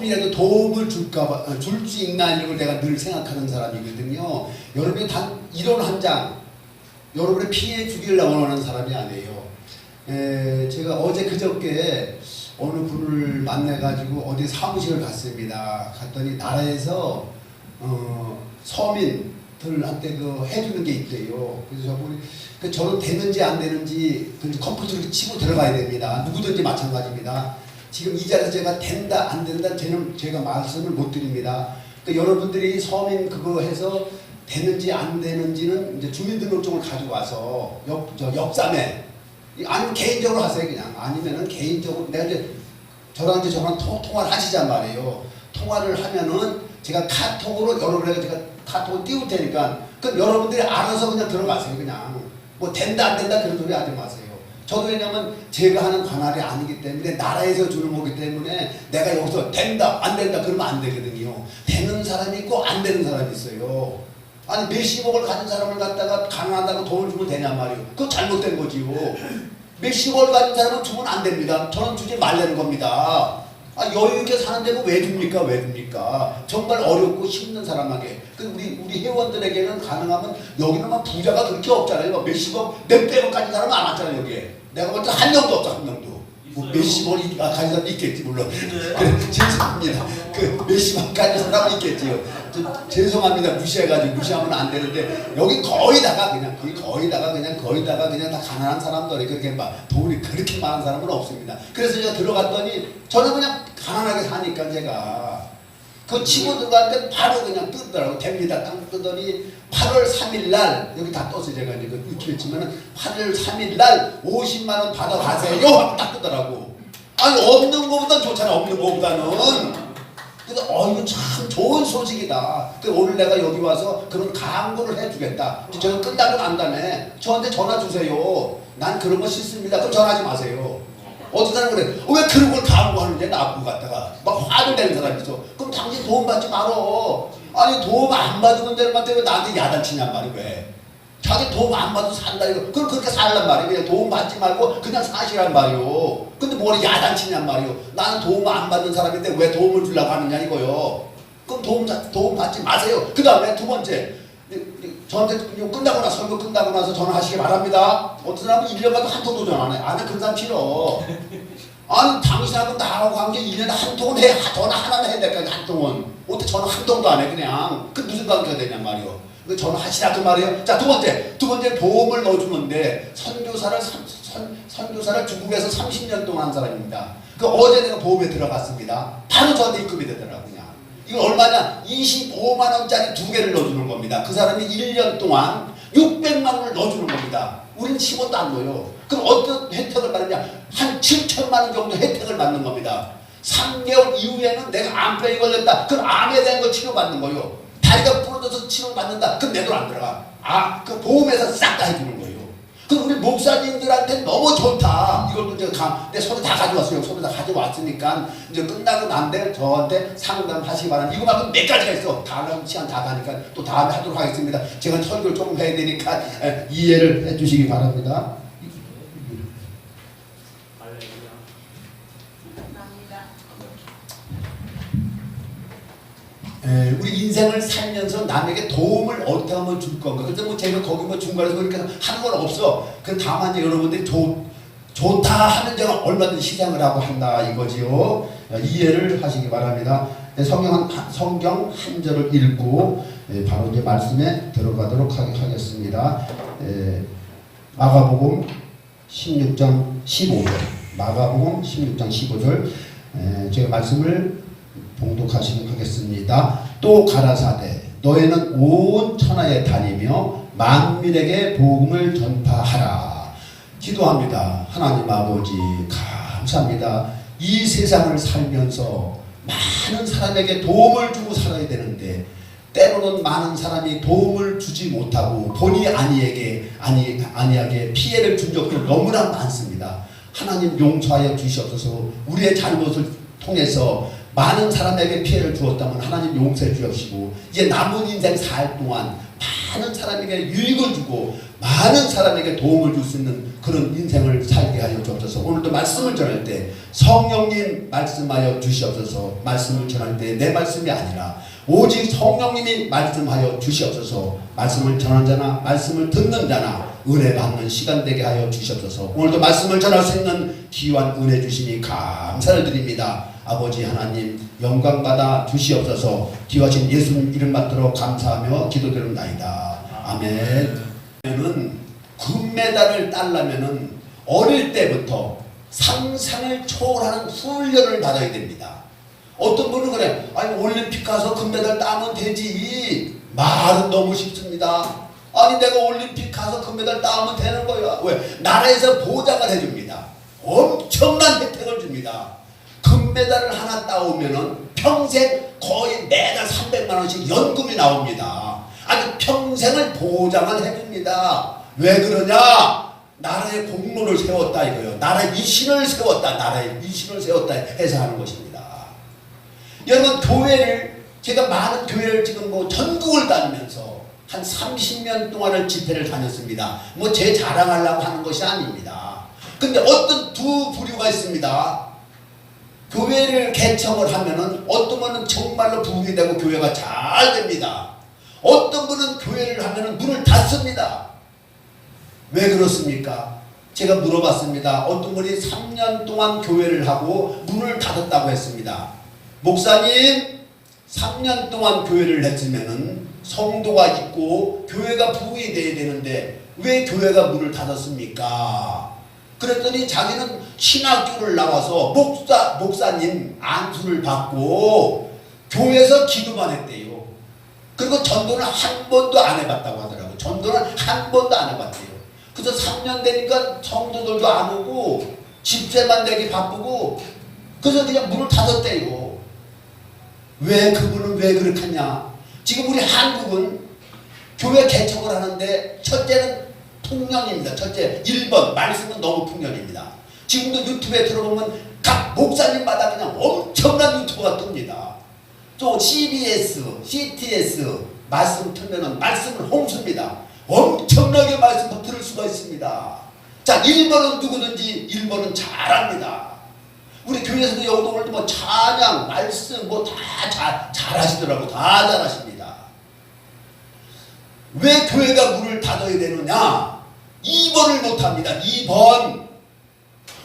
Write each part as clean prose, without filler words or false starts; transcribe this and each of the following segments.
조금이라도 도움을 줄 수 있나 이런 걸 내가 늘 생각하는 사람이거든요. 여러분이 단 이론 한 장, 여러분의 피해 주기를 원하는 사람이 아니에요. 제가 어제 그저께 어느 분을 만나가지고 어디 사무실을 갔습니다. 갔더니 나라에서 서민들한테도 해주는 게 있대요. 그래서 저분이 저는 되는지 안 되는지 컴퓨터를 치고 들어가야 됩니다. 누구든지 마찬가지입니다. 지금 이 자리에서 제가 된다 안 된다 제가 말씀을 못 드립니다. 그러니까 여러분들이 서민 그거 해서 되는지 안 되는지는 이제 주민등록증을 가지고 와서 역삼에 아니면 개인적으로 하세요. 그냥 아니면은 개인적으로 내가 이제 저랑 이제 저랑 통화를 하시잔 말이에요. 통화를 하면은 제가 카톡으로 여러분에게 제가 카톡을 띄울 테니까 그럼 여러분들이 알아서 그냥 들어가세요. 그냥 뭐 된다 안 된다 그런 소리 하지 마세요. 저도 왜냐면 제가 하는 관할이 아니기 때문에 나라에서 주는 거기 때문에 내가 여기서 된다 안 된다 그러면 안 되거든요. 되는 사람이 있고 안 되는 사람이 있어요. 아니 몇십억을 가진 사람을 갖다가 가난하다고 돈을 주면 되냔 말이에요. 그거 잘못된 거지요. 몇십억을 가진 사람은 주면 안 됩니다. 저는 주지 말라는 겁니다. 여유 있게 사는 데고 왜 줍니까? 왜 줍니까? 정말 어렵고 힘든 사람에게. 우리 회원들에게는 가능하면 여기는 막 부자가 그렇게 없잖아요. 몇십억, 몇백억 가진 사람은 안 왔잖아요. 여기에. 내가 볼 때 한 명도 없어. 한 명도. 뭐 몇십억을 가진 사람 있겠지 물론. 그래 죄송합니다. 몇십억 가진 사람은 있겠지요. 죄송합니다. 무시하면 안 되는데 여기 거의 다가 그냥 다 가난한 사람들이 그렇게 막 돈이 그렇게 많은 사람은 없습니다. 그래서 제가 들어갔더니 저는 그냥 가난하게 사니까 제가 그 치고 들어갔는데 바로 그냥 뜨더라고. 됩니다. 딱 뜨더니 8월 3일 날 여기 다 떴어요. 제가 이제 그 유튜브에 치면은 8월 3일 날 50만 원 받아가세요. 딱 뜨더라고. 아니 없는 거보다 좋잖아. 없는 거보다는. 그래서 이거 참 좋은 소식이다. 오늘 내가 여기 와서 그런 강구를 해주겠다. 제가 끝나고 난 다음에 저한테 전화 주세요. 난 그런 거 싫습니다. 그럼 전화하지 마세요. 어떤 사람은 그래. 왜 그런 걸 강구하는데 나보고 갖다가 막 화를 내는 사람이 있어. 그럼 당신 도움 받지 말어. 아니 도움 안 받으면 되는 건데 왜 나한테 야단치냔 말이야. 왜? 자기 도움 안 받아도 산다 이거. 그럼 그렇게 살란 말이야. 그냥 도움 받지 말고 그냥 사시란 말이오. 근데 뭘 야단치냔 말이오. 나는 도움 안 받는 사람인데 왜 도움을 주려고 하느냐 이거요. 그럼 도움 받지 마세요. 그 다음에 두 번째 저한테 끝나고 나서 설교 끝나고 나서 전화하시기 바랍니다. 어떤 사람은 1년간도 한 통도 전화 안 해. 안 해. 그런 사람 싫어. 아니 당신하고 나하고 관계 1년에 한 통은 해. 전화 하나는 해야 될까 한 통은. 어떻게 전화 한 통도 안 해 그냥. 그 무슨 관계가 되냔 말이오. 전화하시라 그 말이에요. 자, 두 번째 보험을 넣어주는데 선교사를 중국에서 30년 동안 한 사람입니다. 어제 내가 보험에 들어갔습니다. 바로 저한테 입금이 되더라고요. 이거 얼마냐? 25만 원짜리 2개를 넣어주는 겁니다. 그 사람이 1년 동안 600만 원을 넣어주는 겁니다. 우리는 10원도 안 넣어요. 그럼 어떤 혜택을 받느냐? 한 7천만 원 정도 혜택을 받는 겁니다. 3개월 이후에는 내가 암병이 걸렸다. 그럼 암에 대한 걸 치료받는 거예요. 다리가 부러져서 치료받는다. 그럼 내 돈 안 들어가. 그 보험에서 싹 다 해주는 거예요. 그럼 우리 목사님들한테 너무 좋다. 이걸도 제가 내 손에 다 가져왔어요. 손에 다 가져왔으니까 이제 끝나고 난데 저한테 상담하시기 바랍니다. 이거 말고 몇 가지가 있어. 다음 시간 다 가니까 또 다음에 하도록 하겠습니다. 제가 설교를 조금 해야 되니까 이해를 해주시기 바랍니다. 우리 인생을 살면서 남에게 도움을 어떻게 하면 줄 건가. 그래서 제가 거기 중간에서 그러니까 하는 건 없어. 다만 여러분들이 좋다 하면 제가 얼마든지 시장을 하고 한다 이거지요. 이해를 하시기 바랍니다. 성경 한 절을 읽고 바로 이제 말씀에 들어가도록 하겠습니다. 마가복음 16장 15절. 마가복음 16장 15절. 제가 말씀을 봉독하시도록 하겠습니다. 또 가라사대 너희는 온 천하에 다니며 만민에게 복음을 전파하라. 기도합니다. 하나님 아버지 감사합니다. 이 세상을 살면서 많은 사람에게 도움을 주고 살아야 되는데 때로는 많은 사람이 도움을 주지 못하고 본의 아니하게 피해를 준 적도 너무나 많습니다. 하나님 용서하여 주시옵소서. 우리의 잘못을 통해서 많은 사람에게 피해를 주었다면 하나님 용서해 주옵시고 이제 남은 인생 살 동안 많은 사람에게 유익을 주고 많은 사람에게 도움을 줄 수 있는 그런 인생을 살게 하여 주옵소서. 오늘도 말씀을 전할 때 성령님 말씀하여 주시옵소서. 말씀을 전할 때 내 말씀이 아니라 오직 성령님이 말씀하여 주시옵소서. 말씀을 전하는 자나 말씀을 듣는 자나 은혜 받는 시간 되게 하여 주시옵소서. 오늘도 말씀을 전할 수 있는 귀한 은혜 주시니 감사를 드립니다. 아버지 하나님 영광 받아 주시옵소서. 귀하신 예수님 이름 받들어 감사하며 기도드립나이다. 아멘. 금메달을 따려면은 어릴 때부터 상상을 초월하는 훈련을 받아야 됩니다. 어떤 분은 그래, 아니 올림픽 가서 금메달 따면 되지. 말은 너무 쉽습니다. 아니 내가 올림픽 가서 금메달 따면 되는 거야. 왜? 나라에서 보장을 해줍니다. 엄청난 혜택을 줍니다. 금메달을 하나 따오면은 평생 거의 매달 300만 원씩 연금이 나옵니다. 아주 평생을 보장을 해줍니다. 왜 그러냐? 나라의 공로를 세웠다 이거요. 나라의 미신을 세웠다. 나라의 미신을 세웠다 해서 하는 것입니다. 여러분 교회를 제가 많은 교회를 지금 뭐 전국을 다니면서 한 30년 동안을 집회를 다녔습니다. 뭐 제 자랑하려고 하는 것이 아닙니다. 근데 어떤 두 부류가 있습니다. 교회를 개척을 하면은 어떤 분은 정말로 부흥이 되고 교회가 잘 됩니다. 어떤 분은 교회를 하면은 문을 닫습니다. 왜 그렇습니까? 제가 물어봤습니다. 어떤 분이 3년 동안 교회를 하고 문을 닫았다고 했습니다. 목사님, 3년 동안 교회를 했으면은 성도가 있고 교회가 부흥이 돼야 되는데 왜 교회가 문을 닫았습니까? 그랬더니 자기는 신학교를 나와서 목사님 안수를 받고 교회에서 기도만 했대요. 그리고 전도는 한 번도 안 해봤다고 하더라고요. 전도는 한 번도 안 해봤대요. 그래서 3년 되니까 성도들도 안 오고 집회만 되기 바쁘고 그래서 그냥 문을 닫았대요. 왜 그분은 왜 그렇게 하냐? 지금 우리 한국은 교회 개척을 하는데 첫째는 풍년입니다. 첫째 1번 말씀은 너무 풍년입니다. 지금도 유튜브에 들어보면 각 목사님마다 그냥 엄청난 유튜브가 뜹니다. 또 CBS, CTS 말씀 틀면은 말씀을 홍수입니다. 엄청나게 말씀 들을 수가 있습니다. 자 1번은 누구든지 1번은 잘합니다. 우리 교회에서도 여기도 오늘 뭐 찬양, 말씀 뭐 다 잘하시더라고. 다 잘하십니다. 왜 교회가 문을 닫아야 되느냐? 2번을 못합니다. 2번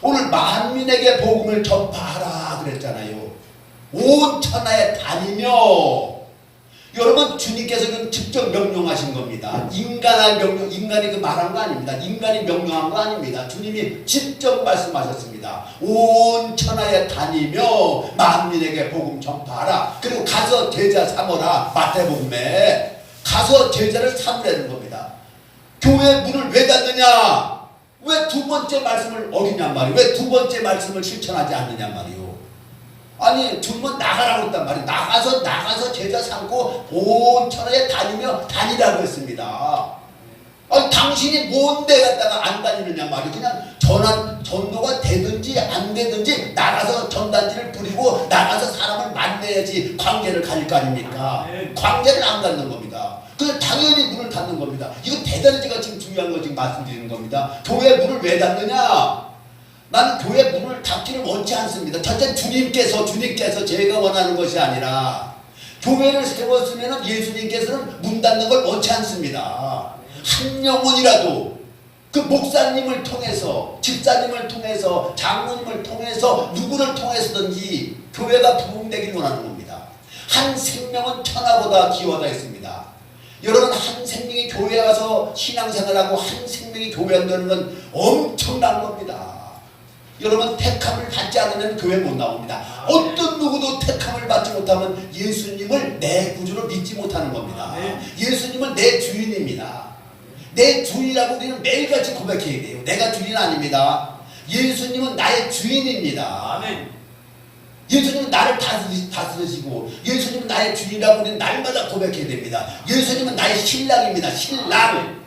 오늘 만민에게 복음을 전파하라 그랬잖아요. 온 천하에 다니며 여러분 주님께서는 직접 명령하신 겁니다. 인간이 그 말한 거 아닙니다. 인간이 명령한 거 아닙니다. 주님이 직접 말씀하셨습니다. 온 천하에 다니며 만민에게 복음 전파하라. 그리고 가서 제자 삼어라. 마태복음에 가서 제자를 삼으라는 겁니다. 교회 문을 왜 닫느냐? 왜 두 번째 말씀을 어기냔 말이에요. 왜 두 번째 말씀을 실천하지 않느냐 말이에요. 아니 주님은 나가라고 했단 말이에요. 나가서 제자 삼고 온 천하에 다니라고 했습니다. 아니 당신이 뭔데 갖다가 안 다니느냐 말이에요. 그냥 전도가 되든지 안 되든지 나가서 전단지를 뿌리고 나가서 사람을 만나야지 관계를 가질 거 아닙니까? 관계를 안 갖는 겁니다. 그래서 당연히 문을 닫는 겁니다. 이거 대단히 제가 지금 중요한 거 지금 말씀드리는 겁니다. 교회 문을 왜 닫느냐? 나는 교회 문을 닫기를 원치 않습니다. 첫째 주님께서 제가 원하는 것이 아니라 교회를 세웠으면 예수님께서는 문 닫는 걸 원치 않습니다. 한 영혼이라도 그 목사님을 통해서 집사님을 통해서 장로님을 통해서 누구를 통해서든지 교회가 부흥되길 원하는 겁니다. 한 생명은 천하보다 귀하다 했습니다. 여러분 한 생명이 교회에 와서 신앙생활하고 한 생명이 교회 한다는 건 엄청난 겁니다. 여러분 택함을 받지 않으면 교회 못 나옵니다. 어떤 누구도 택함을 받지 못하면 예수님을 내 구주로 믿지 못하는 겁니다. 예수님은 내 주인입니다. 내 주인이라고 우리는 매일같이 고백해야 돼요. 내가 주인 아닙니다. 예수님은 나의 주인입니다. 예수님은 나를 다스리시고 예수님은 나의 주인이라고 우리는 날마다 고백해야 됩니다. 예수님은 나의 신랑입니다. 신랑.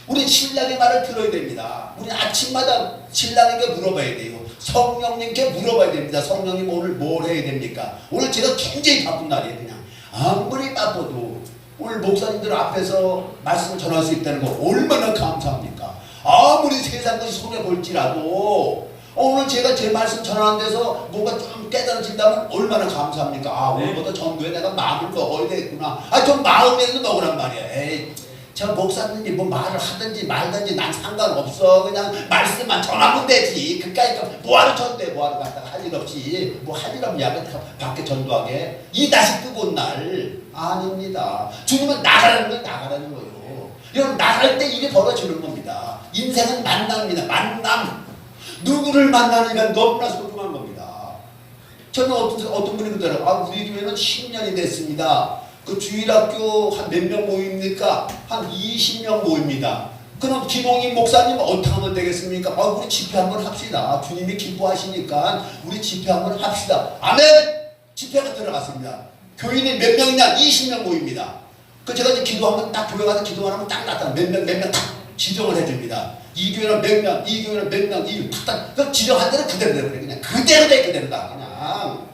우리 신랑의 말을 들어야 됩니다. 우리 아침마다 신랑에게 물어봐야 돼요. 성령님께 물어봐야 됩니다. 성령님 오늘 뭘 해야 됩니까? 오늘 제가 굉장히 바쁜 날이에요. 그냥 아무리 바빠도 오늘 목사님들 앞에서 말씀을 전할 수 있다는 거 얼마나 감사합니까? 아무리 세상 것이 손해볼지라도 오늘 제가 제 말씀 전하는 데서 뭔가 좀 깨달아진다면 얼마나 감사합니까? 아, 오늘부터 전도에 내가 마음을 먹어야 되겠구나. 아, 좀 마음에도 먹으란 말이야. 에이, 저 목사님이 뭐 말을 하든지 말든지 난 상관없어. 그냥 말씀만 전하면 되지. 그까이까 뭐하러 전도해, 뭐하러 갔다가 할 일 없이 뭐 할 일 없냐, 밖에 전도하게. 이 다시 뜨거운 날 아닙니다. 주님은 나가라는 건 나가라는 거예요. 여러분, 나갈 때 일이 벌어지는 겁니다. 인생은 만남입니다. 만남. 누구를 만나느니까 너무나 소중한 겁니다. 저는 어떤 분이 그러더라고요. 아, 우리 교회는 10년이 됐습니다. 그 주일학교 한 몇 명 모입니까? 한 20명 모입니다. 그럼 김홍인 목사님 어떻게 하면 되겠습니까? 아, 우리 집회 한번 합시다. 주님이 기뻐하시니까 우리 집회 한번 합시다. 아멘! 집회가 들어갔습니다. 교인이 몇 명이냐? 20명 모입니다. 그 제가 이제 기도 한번 딱 교회 가서 기도만 하면 딱 나타나. 몇 명 딱 지정을 해줍니다. 이 교회는 몇 명, 이 교회는 몇 명, 이 딱 그 지정한 대로 그대로 돼. 그냥 그대로 돼, 그대로다. 그냥.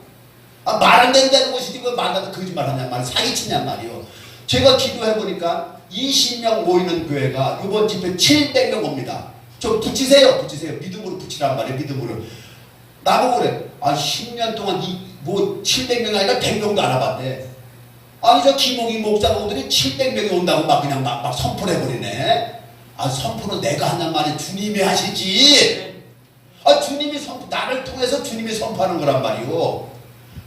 아, 말 안 된다는 것이지 왜 말하다 거짓말 하냔 말이야. 사기치냔 말이요. 제가 기도해보니까 20명 모이는 교회가 이번 집회 700명 옵니다. 좀 붙이세요. 믿음으로 붙이란 말이에요. 믿음으로. 나보고 그래. 아, 10년 동안 뭐 700명이 아니라 100명도 안 와봤대. 아니, 저 김홍희 목사님들이 700명이 온다고 막 그냥 막 선포를 해버리네. 아, 선포는 내가 한단 말이야. 주님이 하시지. 아, 주님이 나를 통해서 주님이 선포하는 거란 말이요.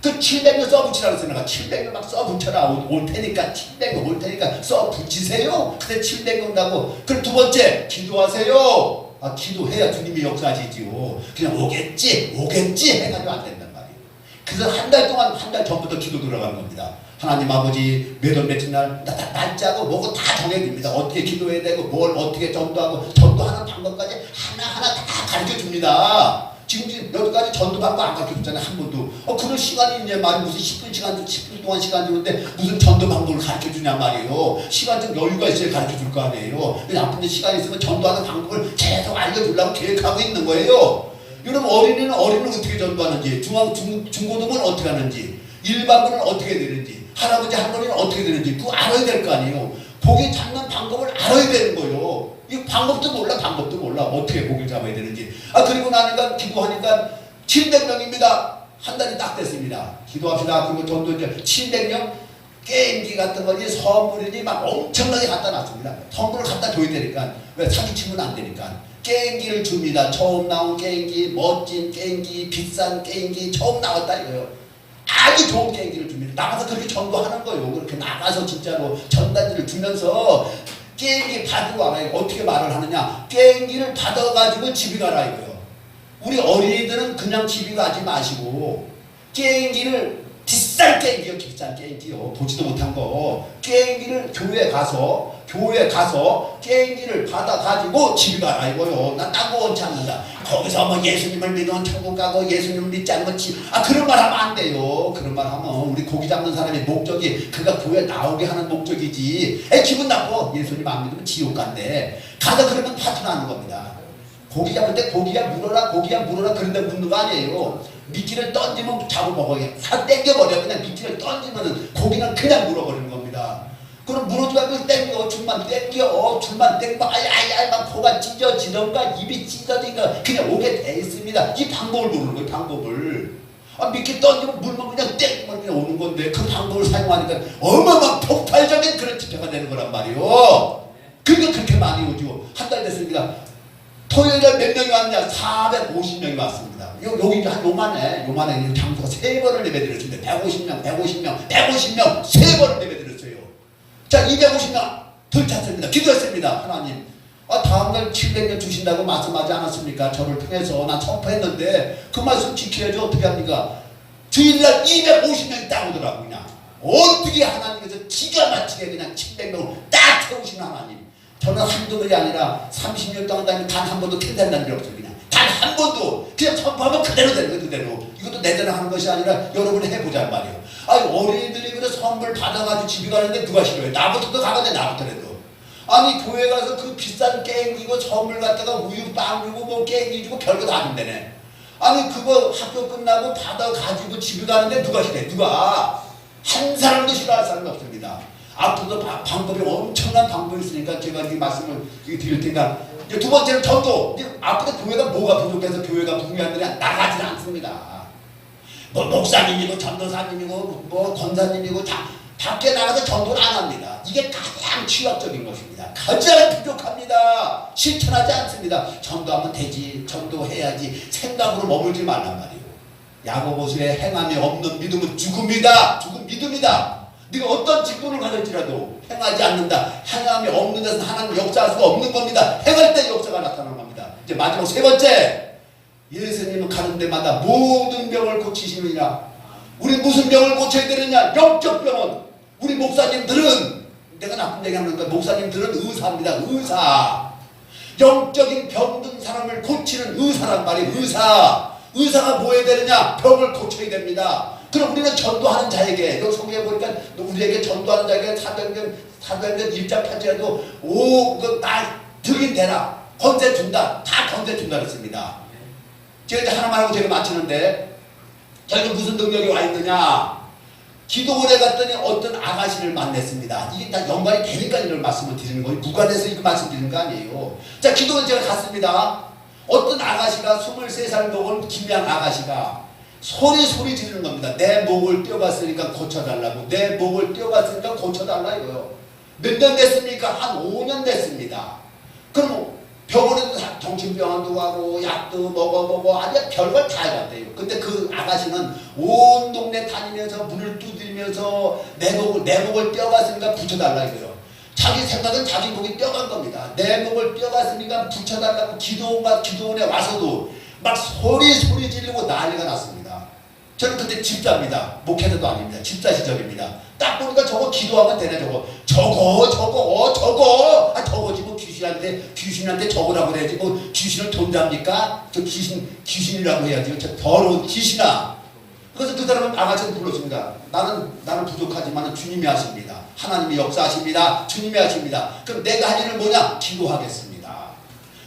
그 700명 써붙이라고 했어. 내가 700명 막 써붙여라. 올 테니까 700명 올 테니까 써붙이세요. 근데 700명 온다고. 그럼 두 번째 기도하세요. 아, 기도해야 주님이 역사하시지요. 그냥 오겠지 해가지고 안 된단 말이에요. 그래서 한 달 동안, 한 달 전부터 기도 들어간 겁니다. 하나님 아버지 몇월 며칠 날짜고 뭐고 다 정해줍니다. 어떻게 기도해야 되고 뭘 어떻게 전도하고 전도하는 방법까지 하나하나 다 가르쳐줍니다. 지금 여기까지 전도 방법 안 가르쳐줬잖아요. 한 번도. 그런 시간이 있냐 말이에요. 무슨 10분 동안 시간 주는데 무슨 전도 방법을 가르쳐주냐 말이에요. 시간 좀 여유가 있어야 가르쳐줄 거 아니에요. 그냥 아픈데 시간이 있으면 전도하는 방법을 계속 알려주려고 계획하고 있는 거예요. 여러분, 어린이는 어떻게 전도하는지, 중고등은 어떻게 하는지, 일반부는 어떻게 되는지, 할아버지 할머니는 어떻게 되는지 그거 알아야 될 거 아니에요. 고기 잡는 방법을 알아야 되는 거예요. 이 방법도 몰라. 어떻게 고기를 잡아야 되는지. 아, 그리고 나니까 기도하니까 700명입니다. 한 달이 딱 됐습니다. 기도합시다. 그리고 전도 이제 700명 게임기 같은 거니 선물이니 막 엄청나게 갖다 놨습니다. 선물을 갖다 줘야 되니까. 왜 사기치면 안 되니까. 게임기를 줍니다. 처음 나온 게임기, 멋진 게임기, 비싼 게임기 처음 나왔다 이거요. 아주 좋은 게임기를 줍니다. 나가서 그렇게 전도하는 거예요. 그렇게 나가서 진짜로 전단지를 주면서 게임기 받으러 와라. 어떻게 말을 하느냐. 게임기를 받아가지고 집에 가라 이거요. 우리 어린이들은 그냥 집에 가지 마시고 게임기를 비싼 게임기요. 보지도 못한 거. 게임기를 교회에 가서 게임기를 받아가지고 집에 가라 이거요. 나 딴 거 원치 않는다. 거기서 뭐 예수님을 믿으면 천국 가고 예수님을 믿지 않으면 그런 말 하면 안 돼요. 그런 말 하면 우리 고기 잡는 사람의 목적이 그가 교회 나오게 하는 목적이지. 기분 나빠. 예수님 안 믿으면 지옥 간대. 가서 그러면 파토나는 겁니다. 고기 잡을 때 고기야 물어라 그런데 묻는 거 아니에요. 미끼를 던지면 잡아먹어요. 다 땡겨버려. 그냥 미끼를 던지면 고기는 그냥 물어버리는 겁니다. 그럼 물어주면 땡겨. 줄만 땡겨. 아야 막 코가 찢어지던가 입이 찢어지던가 그냥 오게 돼 있습니다. 이 방법을 모르는 거예요. 방법을. 미끼 던지면 물면 그냥 땡기면 그냥 오는 건데 그 방법을 사용하니까 어마어마한 폭발적인 그런 집회가 되는 거란 말이에요. 그게 그렇게 많이 오죠. 한 달 됐습니다. 토요일에 몇 명이 왔냐? 450명이 왔습니다. 여기 한 요만해 장소가 3번을 예배드렸습니다. 150명 3번을 예배드렸어요. 자, 250명 덜 찼습니다. 기도했습니다. 하나님, 다음날 700명 주신다고 말씀하지 않았습니까? 저를 통해서 난 선포했는데 그 말씀 지켜야죠. 어떻게 합니까? 주일날 250명이 딱 오더라고. 그냥 어떻게 하나님께서 기가 막히게 그냥 700명을 딱 태우시는 하나님. 저는 한두 번이 아니라 30년 동안 다니면 단 한 번도 캔다는 날 없어요. 그냥 단 한 번도 그냥 선포하면 그대로 되는 거예요. 그대로. 이것도 내 대로 하는 것이 아니라 여러분이 해보자는 말이에요. 어린이들이 그래 선물 받아가지고 집에 가는데 누가 싫어해? 나부터도 가거든. 나부터라도. 아니 교회 가서 그 비싼 깽기고 선물 갖다가 우유 빵 주고 뭐 깽기 주고 별거 다 준대네. 아니 그거 학교 끝나고 받아 가지고 집에 가는데 누가 싫어해? 누가? 한 사람도 싫어할 사람이 없습니다. 앞으로도 방법이 엄청난 방법이 있으니까 제가 이 말씀을 드릴 테니까. 두 번째는 전도. 앞으로 교회가 뭐가 부족해서 교회가 부흥하느냐? 나가지 않습니다. 뭐 목사님이고 전도사님이고 뭐 권사님이고 다 밖에 나가서 전도를 안 합니다. 이게 가장 취약적인 것입니다. 가장 부족합니다. 실천하지 않습니다. 전도하면 되지, 전도해야지 생각으로 머물지 말란 말이에요. 야고보서에 행함이 없는 믿음은 죽음이다. 죽음 믿음이다. 네가 어떤 직분을 가질지라도 행하지 않는다. 행함이 없는 데서 하나님 역사할 수가 없는 겁니다. 행할 때 역사가 나타나는 겁니다. 이제 마지막 세 번째, 예수님은 가는 데마다 모든 병을 고치시느니라. 우리 무슨 병을 고쳐야 되느냐? 영적 병은. 우리 목사님들은, 내가 나쁜 얘기하는 거야, 목사님들은 의사입니다. 의사. 영적인 병든 사람을 고치는 의사란 말이에요. 의사. 의사가 뭐 해야 되느냐? 병을 고쳐야 됩니다. 그럼 우리는 전도하는 자에게, 여기 성경에 보니까 우리에게 전도하는 자에게 사도행전 1장 8절에도 나 들인대라, 건세 준다, 다 건세 준다 그랬습니다. 제가 이제 하나만 하고 제가 마치는데, 저희는 무슨 능력이 와 있느냐? 기도원에 갔더니 어떤 아가씨를 만났습니다. 이게 다 연관이 되니까 이런 말씀을 드리는 거예요. 무관해서 이거 말씀드리는 거 아니에요. 자, 기도원 제가 갔습니다. 어떤 아가씨가 23살 먹은 김양 아가씨가 소리 지르는 겁니다. 내 목을 떼어봤으니까 고쳐달라고. 내 목을 떼어봤으니까 고쳐달라 이거요. 몇 년 됐습니까? 한 5년 됐습니다. 그럼 병원에도 정신병원도 가고 약도 먹어 아주 별걸 다 해봤대요. 근데 그 아가씨는 온 동네 다니면서 문을 두드리면서 내 목을 떼어봤으니까 붙여달라 이거요. 자기 생각은 자기 목이 떼어간 겁니다. 내 목을 떼어봤으니까 붙여달라고 기도원에 와서도 막 소리 지르고 난리가 났습니다. 저는 그때 집사입니다. 목회자도 아닙니다. 집사 시절입니다. 딱 보니까 저거 기도하면 되네. 저거지 뭐 귀신한테 적으라고 그래야지. 뭐 귀신을 돈 잡니까? 저 귀신이라고 해야지. 저 더러운 귀신아. 그래서 그 사람은 아가씨를 불렀습니다. 나는 부족하지만 주님이 하십니다. 하나님이 역사하십니다. 주님이 하십니다. 그럼 내가 할 일은 뭐냐? 기도하겠습니다.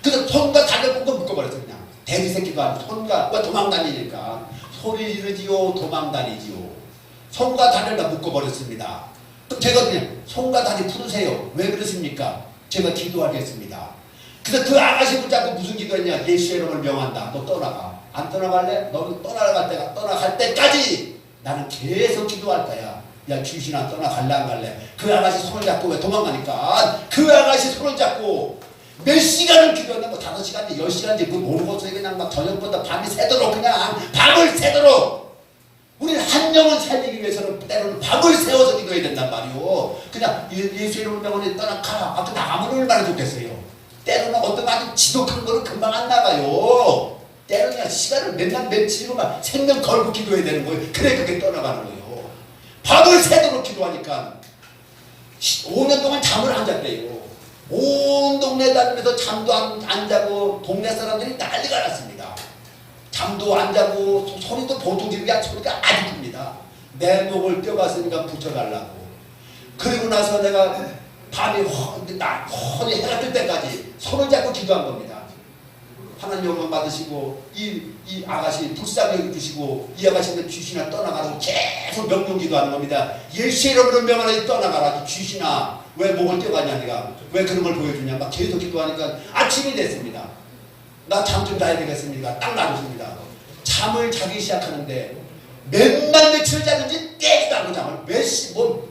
그래서 손과 다리를 묶어버렸어요. 그냥 돼지 새끼도 아니고 손과 도망다니니까 소리 지르지요, 도망다니지요. 손과 다리를 다 묶어버렸습니다. 그럼 제가 그냥 손과 다리 풀으세요. 왜 그러십니까? 제가 기도하겠습니다. 그래서 그 아가씨 붙잡고 무슨 기도했냐? 예수의 이름을 명한다. 너 떠나가. 안 떠나갈래? 너는 떠나갈 때까지 나는 계속 기도할 거야. 야, 귀신아, 떠나갈래 안 갈래? 그 아가씨 손을 잡고 왜 도망가니까? 그 아가씨 손을 잡고 몇 시간을 기도했나? 뭐 5시간인지 10시간인지 그 모르고서 그냥 막 저녁보다 밤이 새도록 그냥 밤을 새도록. 우리는 한 영혼 살리기 위해서는 때로는 밤을 새워서 기도해야 된단 말이오. 그냥 예수 이름을 명하니 떠나가. 아까 나가면 얼마나 좋겠어요. 때로는 어떤 아주 지독한 거는 금방 안 나가요. 때로는 그냥 시간을 맨날 며칠이고 막 생명 걸고 기도해야 되는 거예요. 그래 그게 떠나가는 거예요. 밤을 새도록 기도하니까 5년 동안 잠을 안 잤대요. 온 동네 다니면서 잠도 안 자고 동네 사람들이 난리가 났습니다. 잠도 안 자고 소리도 보통 지르기야 소리가 아주 큽니다. 내 목을 떼어봤으니까 붙여달라고. 그리고 나서 내가 밤이 훤히 해가 뜰 때까지 손을 잡고 기도한 겁니다. 하나님 영광 받으시고 이 아가씨 불쌍히 여겨주시고 이 아가씨는 귀신아 떠나가라고 계속 명령 기도하는 겁니다. 예수의 이름으로 명하라. 떠나가라. 귀신아 왜 목을 떼어가냐 네가 왜 그런 걸 보여주냐 막 계속 기도하니까 아침이 됐습니다. 나 잠 좀 자야 되겠습니까? 딱 놔뒀습니다. 잠을 자기 시작하는데 몇날 며칠 자는지 깨지도 않고 잠을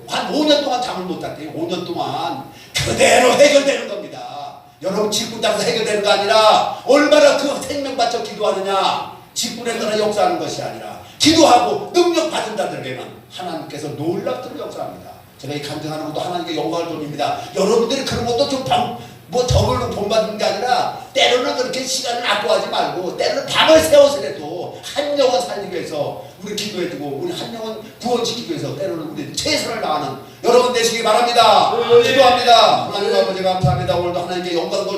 한 5년 동안 잠을 못 잤대요. 5년 동안 그대로 해결되는 겁니다. 여러분 직분 따라서 해결되는 거 아니라 얼마나 그 생명 바쳐 기도하느냐. 직분에 따라 역사하는 것이 아니라 기도하고 능력 받은 자들에게는 하나님께서 놀랍도록 역사합니다. 제가 이 간증하는 것도 하나님께 영광을 돌립니다. 여러분들이 그런 것도 좀 저걸로 본받는 게 아니라 때로는 그렇게 시간을 아까워하지 말고 때로는 밤을 새워서라도 한 영혼 살리기 위해서 우리 기도해주고 우리 한 영혼 구원시키기 위해서 때로는 우리 최선을 다하는 여러분 되시기 바랍니다. 기도합니다. 하나님 아버지 감사합니다. 오늘도 하나님께 영광 돌립니다.